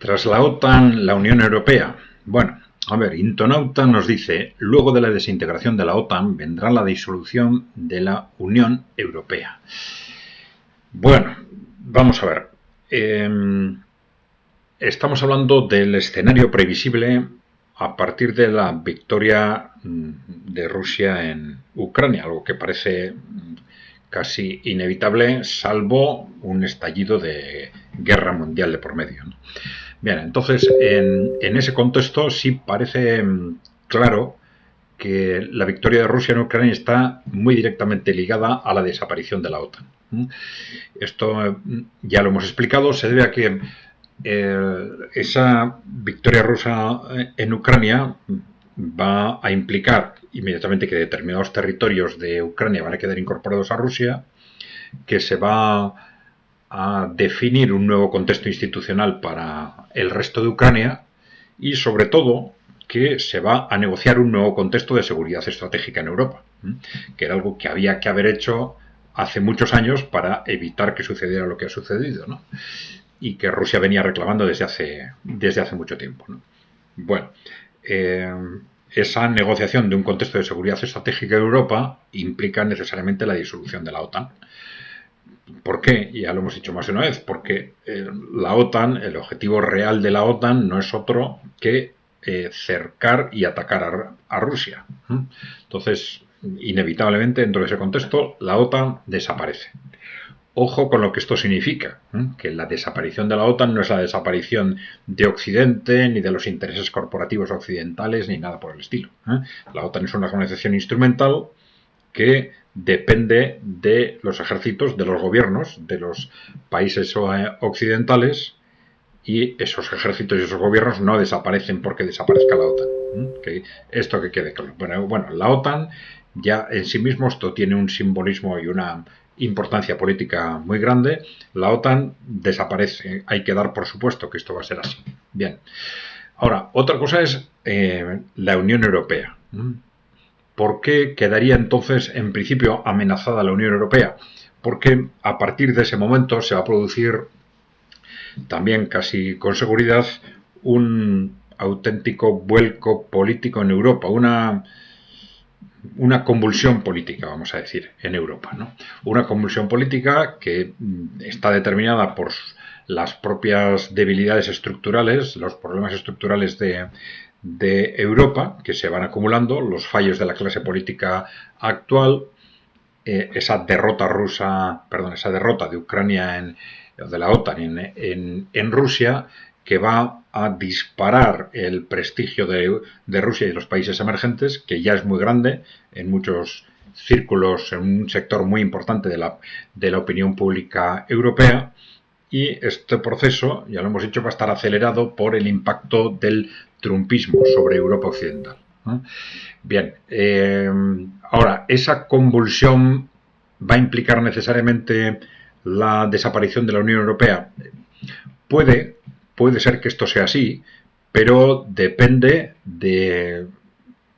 Tras la OTAN, la Unión Europea. Bueno, a ver, Intonauta nos dice, luego de la desintegración de la OTAN vendrá la disolución de la Unión Europea. Bueno, vamos a ver. Estamos hablando del escenario previsible a partir de la victoria de Rusia en Ucrania, algo que parece casi inevitable, salvo un estallido de guerra mundial de por medio, ¿no? Bien, entonces, en ese contexto sí parece claro que la victoria de Rusia en Ucrania está muy directamente ligada a la desaparición de la OTAN. Esto ya lo hemos explicado, se debe a que esa victoria rusa en Ucrania va a implicar inmediatamente que determinados territorios de Ucrania van a quedar incorporados a Rusia, que se va a definir un nuevo contexto institucional para el resto de Ucrania y, sobre todo, que se va a negociar un nuevo contexto de seguridad estratégica en Europa, que era algo que había que haber hecho hace muchos años para evitar que sucediera lo que ha sucedido, ¿no? Y que Rusia venía reclamando desde hace mucho tiempo, ¿no? Bueno, esa negociación de un contexto de seguridad estratégica en Europa implica necesariamente la disolución de la OTAN. ¿Por qué? Ya lo hemos dicho más de una vez, porque la OTAN, el objetivo real de la OTAN no es otro que cercar y atacar a Rusia. Entonces, inevitablemente, dentro de ese contexto, la OTAN desaparece. Ojo con lo que esto significa, que la desaparición de la OTAN no es la desaparición de Occidente, ni de los intereses corporativos occidentales, ni nada por el estilo. La OTAN es una organización instrumental que depende de los ejércitos, de los gobiernos, de los países occidentales, y esos ejércitos y esos gobiernos no desaparecen porque desaparezca la OTAN. Esto que quede claro. Bueno, la OTAN ya en sí mismo esto tiene un simbolismo y una importancia política muy grande. La OTAN desaparece. Hay que dar por supuesto que esto va a ser así. Bien. Ahora, otra cosa es la Unión Europea. ¿Por qué quedaría entonces en principio amenazada la Unión Europea? Porque a partir de ese momento se va a producir también casi con seguridad un auténtico vuelco político en Europa, una convulsión política, vamos a decir, en Europa, ¿no? Una convulsión política que está determinada por las propias debilidades estructurales, los problemas estructurales de Europa, que se van acumulando, los fallos de la clase política actual, esa derrota de Ucrania de la OTAN en Rusia, que va a disparar el prestigio de Rusia y de los países emergentes, que ya es muy grande en muchos círculos, en un sector muy importante de la opinión pública europea. Y este proceso, ya lo hemos dicho, va a estar acelerado por el impacto del trumpismo sobre Europa occidental. Bien, ahora, esa convulsión va a implicar necesariamente la desaparición de la Unión Europea. Puede ser que esto sea así, pero depende de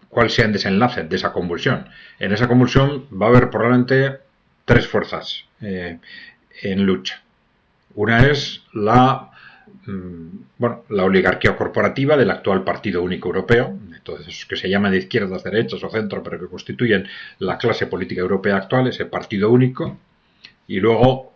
cuál sea el desenlace de esa convulsión. En esa convulsión va a haber probablemente tres fuerzas en lucha. Una es la oligarquía corporativa del actual Partido Único Europeo, entonces que se llama de izquierdas, derechas o centro, pero que constituyen la clase política europea actual, ese Partido Único, y luego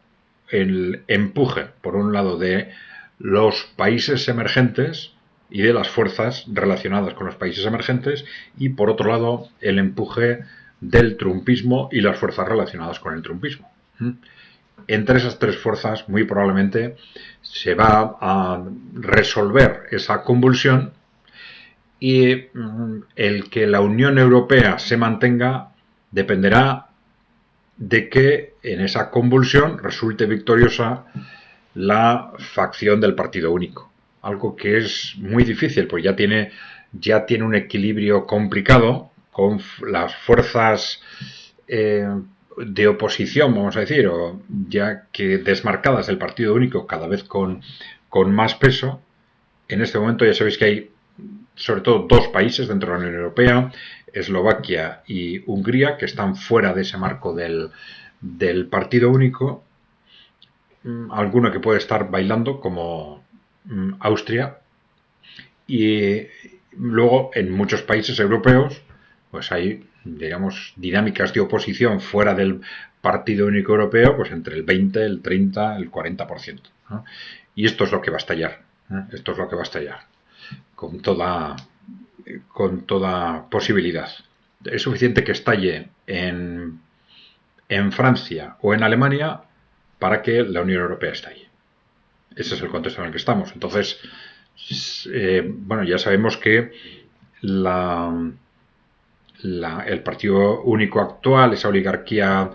el empuje, por un lado, de los países emergentes y de las fuerzas relacionadas con los países emergentes, y por otro lado el empuje del trumpismo y las fuerzas relacionadas con el trumpismo. Entre esas tres fuerzas muy probablemente se va a resolver esa convulsión, y el que la Unión Europea se mantenga dependerá de que en esa convulsión resulte victoriosa la facción del Partido Único, algo que es muy difícil, pues ya tiene un equilibrio complicado con las fuerzas de oposición, vamos a decir, o ya que desmarcadas del Partido Único cada vez con más peso. En este momento ya sabéis que hay sobre todo dos países dentro de la Unión Europea, Eslovaquia y Hungría, que están fuera de ese marco del Partido Único. Alguno que puede estar bailando, como Austria, y luego en muchos países europeos pues hay, digamos, dinámicas de oposición fuera del Partido Único Europeo, pues entre el 20, el 30, el 40%, ¿no? Y esto es lo que va a estallar, ¿no? Esto es lo que va a estallar con toda posibilidad. Es suficiente que estalle en Francia o en Alemania para que la Unión Europea estalle. Ese es el contexto en el que estamos. Entonces, bueno, ya sabemos que el partido único actual, esa oligarquía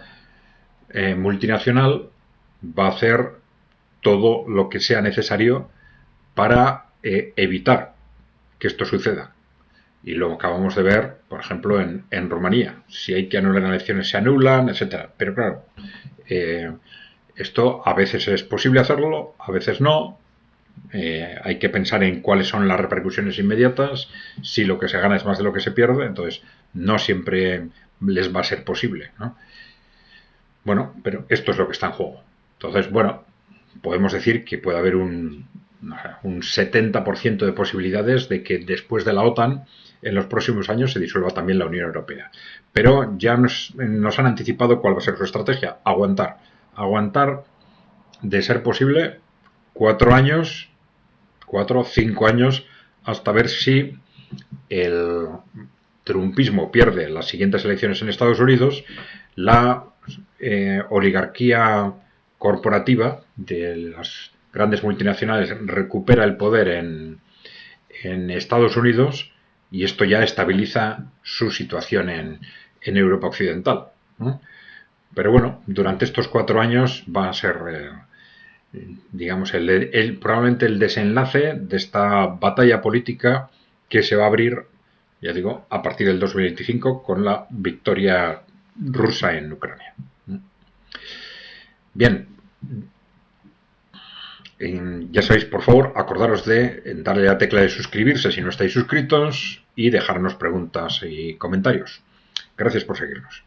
multinacional, va a hacer todo lo que sea necesario para evitar que esto suceda. Y lo acabamos de ver, por ejemplo, en Rumanía. Si hay que anular elecciones, se anulan, etcétera. Pero claro, esto a veces es posible hacerlo, a veces no. Hay que pensar en cuáles son las repercusiones inmediatas, si lo que se gana es más de lo que se pierde, entonces no siempre les va a ser posible, ¿no? Bueno, pero esto es lo que está en juego. Entonces, bueno, podemos decir que puede haber un 70% de posibilidades de que después de la OTAN en los próximos años se disuelva también la Unión Europea. Pero ya nos han anticipado cuál va a ser su estrategia. Aguantar, de ser posible, 4 años, 4 o 5 años, hasta ver si el trumpismo pierde las siguientes elecciones en Estados Unidos, la oligarquía corporativa de las grandes multinacionales recupera el poder en Estados Unidos y esto ya estabiliza su situación en Europa Occidental, ¿no? Pero bueno, durante estos 4 años va a ser, digamos, probablemente el desenlace de esta batalla política que se va a abrir, ya digo, a partir del 2025 con la victoria rusa en Ucrania. Bien, ya sabéis, por favor, acordaros de darle a la tecla de suscribirse si no estáis suscritos y dejarnos preguntas y comentarios. Gracias por seguirnos.